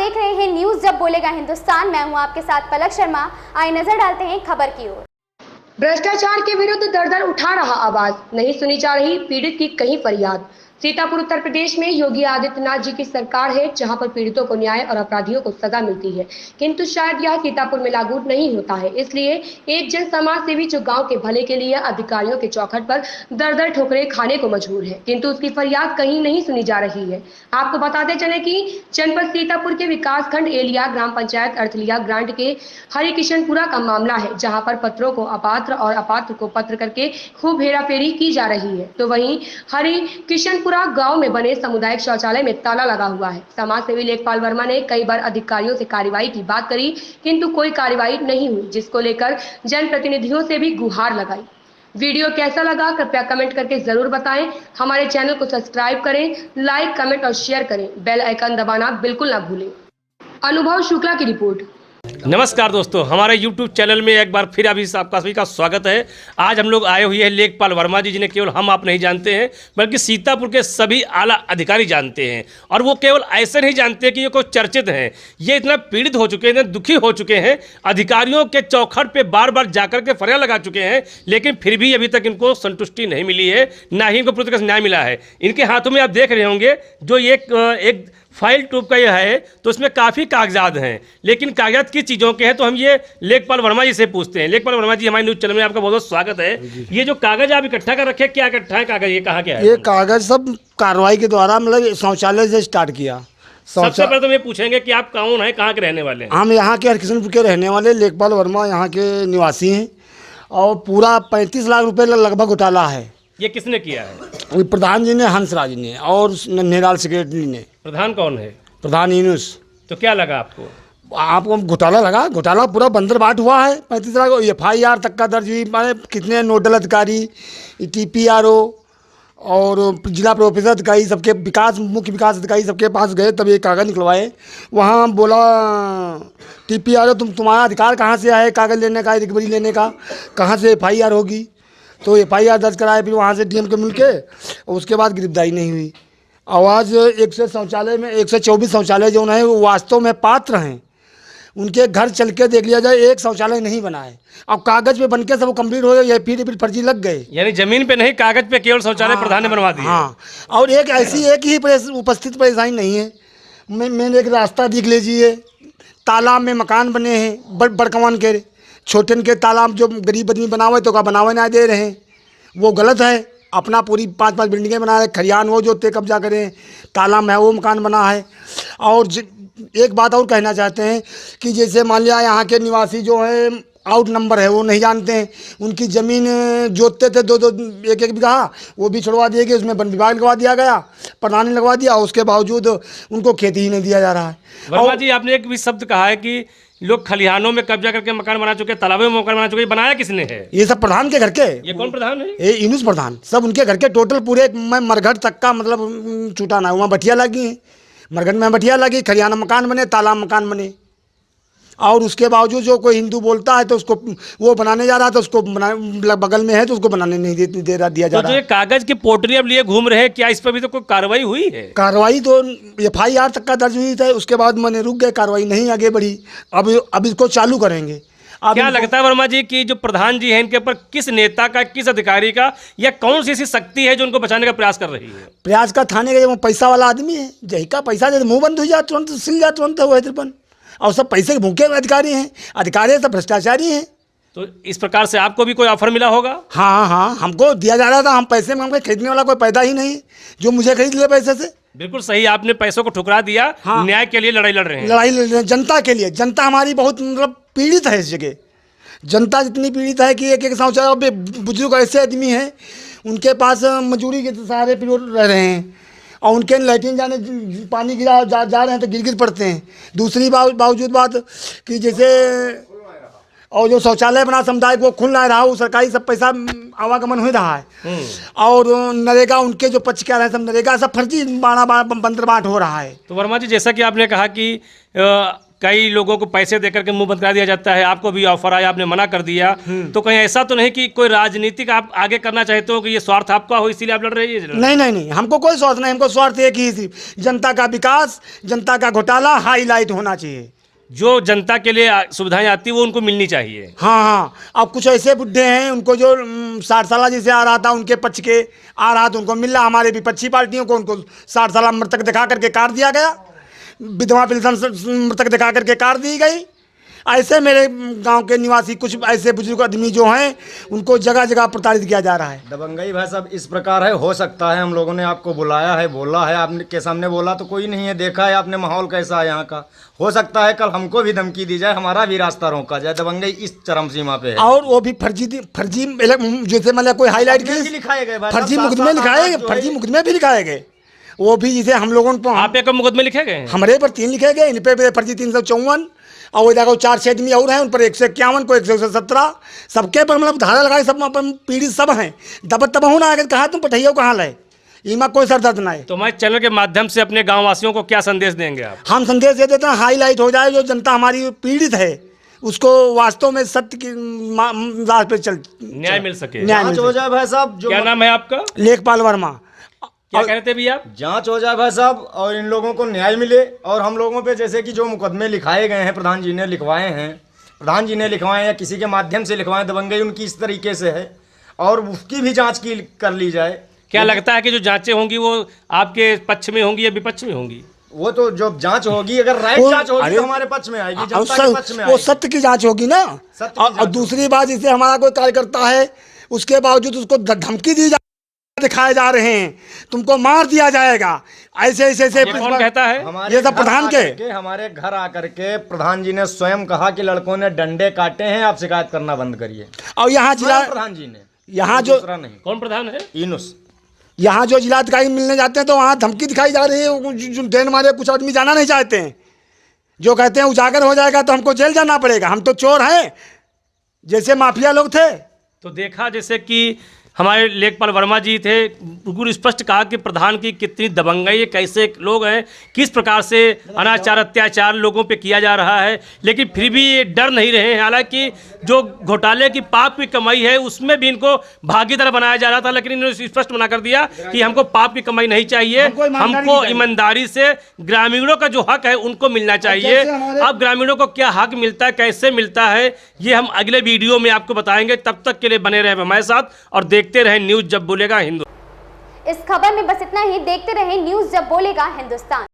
देख रहे हैं न्यूज जब बोलेगा हिंदुस्तान। मैं हूं आपके साथ पलक शर्मा। आइए नजर डालते हैं खबर की ओर। भ्रष्टाचार के विरुद्ध दर-दर उठा रहा आवाज, नहीं सुनी जा रही पीड़ित की कहीं फरियाद। सीतापुर उत्तर प्रदेश में योगी आदित्यनाथ जी की सरकार है, जहां पर पीड़ितों को न्याय और अपराधियों को सजा मिलती है, किंतु शायद यह सीतापुर में लागू नहीं होता है। इसलिए एक जन समाज सेवी जो गांव के भले के लिए अधिकारियों के चौखट पर दर-दर ठोकरें खाने को मजबूर है, किंतु उसकी फरियाद कहीं नहीं सुनी जा रही है। आपको बताते चले कि जनपद सीतापुर के विकास खंड एलिया ग्राम पंचायत अर्थलिया ग्रांट के हरिकिशनपुरा का मामला है, जहां पर पत्रों को अपात्र और अपात्र को पत्र करके खूब हेराफेरी की जा रही है। तो वहीं हरिकिशनपुरा गांव में बने सामुदायिक शौचालय में ताला लगा हुआ है। समाज सेवी लेखपाल वर्मा ने कई बार अधिकारियों से कार्रवाई की बात करी, किंतु कोई कार्रवाई नहीं हुई, जिसको लेकर जनप्रतिनिधियों से भी गुहार लगाई। वीडियो कैसा लगा कृपया कमेंट करके जरूर बताएं। हमारे चैनल को सब्सक्राइब करें, लाइक कमेंट और शेयर करें, बेल आइकन दबाना बिल्कुल ना भूलें। अनुभव शुक्ला की रिपोर्ट। नमस्कार दोस्तों, हमारे YouTube चैनल में एक बार फिर आपका सभी का स्वागत है। आज हम लोग आए हुए हैं लेखपाल वर्मा जी, जिन्हें केवल हम आप नहीं जानते हैं बल्कि सीतापुर के सभी आला अधिकारी जानते हैं। और वो केवल ऐसे नहीं जानते कि ये कोई चर्चित हैं, ये इतना पीड़ित हो चुके हैं, इतने दुखी हो चुके हैं, अधिकारियों के चौखट पे बार बार जाकर के फरियाद लगा चुके हैं, लेकिन फिर भी अभी तक इनको संतुष्टि नहीं मिली है, ना ही इनको पूरी तरह से न्याय मिला है। इनके हाथों में आप देख रहे होंगे जो एक फाइल टूब का ये है, तो इसमें काफ़ी कागजात हैं, लेकिन कागजात किस चीज़ों के हैं तो हम ये लेखपाल वर्मा जी से पूछते हैं। लेखपाल वर्मा जी, हमारे न्यूज़ चैनल में आपका बहुत बहुत स्वागत है। ये जो कागज आप इकट्ठा कर रखे, क्या इकट्ठा है कागज, ये कहाँ क्या है? ये कागज सब कार्रवाई के द्वारा मतलब शौचालय से स्टार्ट किया। सबसे पहले तो ये पूछेंगे कि आप कौन हैं, कहाँ के रहने वाले हैं? हम यहाँ के हरकिशनपुर के रहने वाले लेखपाल वर्मा यहाँ के निवासी हैं, और पूरा 35 लाख रुपए लगभग घोटाला है। ये किसने किया है? वो प्रधान जी ने, हंसराज ने, और नन्हेलाल सेक्रेटरी ने। प्रधान कौन है? प्रधान यूनुस। तो क्या लगा आपको? आपको घोटाला लगा? घोटाला पूरा बंदर बाट हुआ है। 35 लाख FIR तक का दर्ज हुई। माने कितने नोडल अधिकारी, TPRO और जिला प्रोफेसर अधिकारी, सबके मुख्य विकास अधिकारी सबके पास गए, तब ये कागज़ निकलवाए। वहाँ बोला TPRO तुम्हारा अधिकार कहाँ से आए कागज़ लेने का, रिकवरी लेने का, कहाँ से FIR होगी? तो FIR दर्ज कराए, फिर वहाँ से DM के मिल के, उसके बाद गिरफ्तारी नहीं हुई। आवाज़ 124 शौचालय जो है वो वास्तव में पात्र हैं, उनके घर चल के देख लिया जाए, एक शौचालय नहीं बना है। अब कागज पे बनके सब कंप्लीट हो गए, फिर फर्जी लग गए। यानी जमीन पे नहीं, कागज पे केवल शौचालय प्रधान ने बनवा दिया। हाँ, और एक ही उपस्थित परेशानी नहीं है। मैंने एक रास्ता देख लीजिए, तालाब में मकान बने हैं बड़कमान के, छोटे के तालाब जो गरीब आदमी बनावे तो का बनावे ना दे रहे हैं, वो गलत है। अपना पूरी 5-5 बिल्डिंगें बना रहे, खरियान वो जो ते कब्जा करें, तालाब में वो मकान बना है। और एक बात और कहना चाहते हैं कि जैसे मान लिया यहाँ के निवासी जो है आउट नंबर है, वो नहीं जानते हैं, उनकी ज़मीन जोतते थे 2-2 1-1 बीघा, वो भी छुड़वा दिए गए, उसमें वन विभाग लगवा दिया गया, प्रधान ने लगवा दिया, उसके बावजूद उनको खेती ही नहीं दिया जा रहा है। वर्मा जी, आपने एक भी शब्द कहा है कि लोग खलिहानों में कब्जा करके मकान बना चुके, तालाबों में मकान बना चुके, बनाया किसने है? ये सब प्रधान के घर के। ये कौन प्रधान है? ये यूनुस प्रधान, सब उनके घर के टोटल पूरे मरघट तक का मतलब छूटाना है। वहाँ भटिया लगी है, मरघट में भटिया लगी, खरियाना मकान बने, तालाब मकान बने, और उसके बावजूद जो कोई हिंदू बोलता है तो उसको वो बनाने जा रहा था, उसको बगल में है तो उसको बनाने नहीं दिया जा रहा। तो जो कागज की पोटली अब लिए घूम रहे हैं, क्या इस पर भी तो कोई कार्रवाई हुई है? कार्रवाई तो FIR तक का दर्ज हुई थी, उसके बाद मैंने रुक गए, कार्रवाई नहीं आगे बढ़ी। अब इसको चालू करेंगे। क्या लगता है वर्मा जी कि जो प्रधान जी हैं, इनके ऊपर किस नेता का, किस अधिकारी का, या कौन सी ऐसी शक्ति है जो उनको बचाने का प्रयास कर रही है? प्रयास का थाने का वो पैसा वाला आदमी है, जही का पैसा दे मुँह बंद हो जाए तुरंत, सिल जाए तुरंत वो है, और सब पैसे के भूखे हुए अधिकारी हैं, अधिकारी सब भ्रष्टाचारी हैं। तो इस प्रकार से आपको भी कोई ऑफर मिला होगा? हाँ, हमको दिया जा रहा था, हम पैसे मांगे, खरीदने वाला कोई पैदा ही नहीं जो मुझे खरीद ले पैसे से। बिल्कुल सही, आपने पैसों को ठुकरा दिया। हाँ। न्याय के लिए लड़ाई लड़ रहे हैं। लड़ाई जनता के लिए। जनता हमारी बहुत मतलब पीड़ित है इस जगह। जनता जितनी पीड़ित है कि एक शौचालय, बुजुर्ग ऐसे आदमी हैं उनके पास मजदूरी के सहारे रह रहे हैं, और उनके लैट्रिन जाने पानी गिरा जा रहे हैं तो गिर पड़ते हैं। दूसरी बावजूद बात कि जैसे और जो शौचालय बना समुदाय को खुल नहीं रहा, वो सरकारी सब पैसा आवागमन हो रहा है, और नरेगा उनके जो पक्ष क्या रहे सब नरेगा सब फर्जी बंदर बाट हो रहा है। तो वर्मा जी, जैसा कि आपने कहा कि कई लोगों को पैसे देकर के मुंह बंद करा दिया जाता है। आपको भी ऑफर आया, आपने मना कर दिया, तो कहीं ऐसा तो नहीं कि कोई राजनीतिक आप आगे करना चाहते हो कि ये स्वार्थ आपका हो इसीलिए आप लड़ रही है? नहीं नहीं नहीं, हमको कोई स्वार्थ नहीं, हमको स्वार्थ एक ही सिर्फ जनता का विकास, जनता का घोटाला हाईलाइट होना चाहिए। जो जनता के लिए सुविधाएं आती है वो उनको मिलनी चाहिए। हाँ हाँ, अब कुछ ऐसे बुढ़े हैं उनको जो 60 साल जैसे आ रहा था उनके पक्ष के आ रहा तो उनको मिल रहा, हमारे विपक्षी पार्टियों को उनको 60 साल मृतक दिखा करके काट दिया गया, विधवा पेंशन मृतक दिखा करके काट दी गई। ऐसे मेरे गांव के निवासी कुछ ऐसे बुजुर्ग आदमी जो हैं उनको जगह जगह प्रताड़ित किया जा रहा है। दबंगई भाई साहब इस प्रकार है, हो सकता है हम लोगों ने आपको बुलाया है, बोला है, आपके सामने बोला तो कोई नहीं है, देखा है आपने माहौल कैसा है यहाँ का। हो सकता है कल हमको भी धमकी दी जाए, हमारा भी रास्ता रोका जाए। दबंगई इस चरम सीमा पे है। और वो भी फर्जी जैसे मतलब कोई हाईलाइट की लिखाए गए, फर्जी मुकदमे लिखाए गए, फर्जी मुकदमे भी लिखाए गए, वो भी जिसे हम लोगों को आप एक मुकदमे लिखे गए हैं? हमारे पर 3 लिखे गए, इन पे फर्जी 354 और वो देखो 4-6 आदमी और हैं उन पर 151 को 117 सबके पर मतलब धारा लगाए, सब अपन पीड़ित सब हैं। दबत तब हूँ ना अगर कहा तुम पठैया कहाँ लाए, इमा कोई सर दर्द ना है। तो हमारे चैनल के माध्यम से अपने गाँव वासियों को क्या संदेश देंगे आप? हम संदेश दे देते हैं हाईलाइट हो जाए, जो जनता हमारी पीड़ित है उसको वास्तव में सत्य की राह पे चल न्याय मिल सके, न्याय मिल जांच हो सके। जाए भाई साहब। जो क्या नाम है आपका? लेखपाल वर्मा। क्या कह रहे थे भैया आप? जांच हो जाए भाई साहब और इन लोगों को न्याय मिले। और हम लोगों पे जैसे कि जो मुकदमे लिखाए गए हैं, प्रधान जी ने लिखवाए हैं, प्रधान जी ने लिखवाए या किसी के माध्यम से लिखवाए, दबंगई उनकी इस तरीके से है और उसकी भी जांच की कर ली जाए। क्या लगता है कि जो जांचें होंगी वो आपके पक्ष में होंगी या विपक्ष में होंगी? वो तो जो जांच होगी, अगर राइट जांच होगी तो हमारे पक्ष में आएगी, जनता के पक्ष में वो आएगी। सत्य की जांच होगी ना। सत्य की और जांच दूसरी बात, जैसे हमारा कोई कार्यकर्ता है उसके बावजूद उसको धमकी दी दिखाए जा रहे हैं, तुमको मार दिया जाएगा, ऐसे ऐसे ये कौन कहता है? ये सब प्रधान के हमारे घर आकर के प्रधान जी ने स्वयं कहा कि लड़कों ने डंडे काटे हैं, आप शिकायत करना बंद करिए। और यहाँ जिला प्रधान जी ने, यहाँ जो दूसरा नहीं। कौन प्रधान है? इनुस। यहाँ जो जिलाधिकारी मिलने जाते हैं तो वहाँ धमकी दिखाई जा रही है, जो ट्रेन मारे कुछ आदमी जाना नहीं चाहते हैं, जो कहते हैं उजागर हो जाएगा तो हमको जेल जाना पड़ेगा, हम तो चोर हैं, जैसे माफिया लोग थे। तो देखा जैसे कि हमारे लेखपाल वर्मा जी थे, बिल्कुल स्पष्ट कहा कि प्रधान की कितनी दबंगई है, कैसे लोग हैं, किस प्रकार से अनाचार अत्याचार लोगों पे किया जा रहा है, लेकिन फिर भी ये डर नहीं रहे हैं। हालांकि जो घोटाले की पाप की कमाई है उसमें भी इनको भागीदार बनाया जा रहा था, लेकिन इन्होंने स्पष्ट मना कर दिया कि हमको पाप की कमाई नहीं चाहिए, हमको ईमानदारी से ग्रामीणों का जो हक है उनको मिलना चाहिए। अब ग्रामीणों को क्या हक मिलता है, कैसे मिलता है, ये हम अगले वीडियो में आपको बताएंगे। तब तक के लिए बने रहे हमारे साथ और देखते रहें न्यूज़ जब बोलेगा हिंदुस्तान। इस खबर में बस इतना ही। देखते रहें न्यूज़ जब बोलेगा हिंदुस्तान।